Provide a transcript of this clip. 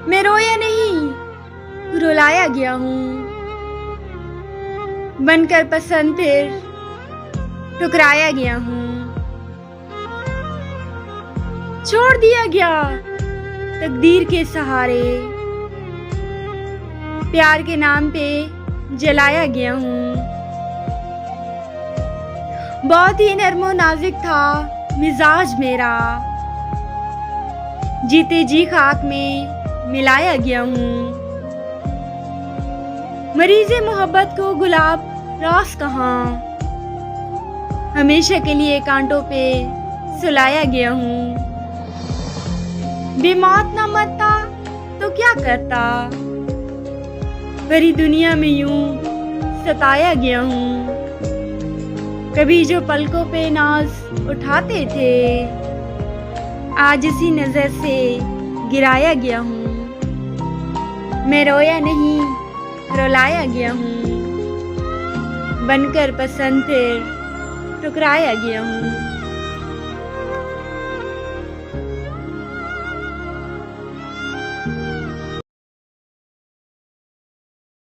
मैं रोया नहीं, रुलाया गया हूँ। बनकर पसंद फिर ठुकराया गया हूँ। छोड़ दिया गया तकदीर के सहारे, प्यार के नाम पे जलाया गया हूँ। बहुत ही नर्मो नाजुक था मिजाज मेरा, जीते जी खाक में मिलाया गया हूँ। मरीज़े मोहब्बत को गुलाब रास कहाँ, हमेशा के लिए कांटों पे सुलाया गया हूँ। बेमौत ना मरता तो क्या करता, भरी दुनिया में यूं सताया गया हूँ। कभी जो पलकों पे नाज उठाते थे, आज इसी नजर से गिराया गया हूँ। मैं रोया नहीं, रुलाया गया हूँ। बनकर पसंद फिर ठुकराया गया हूँ।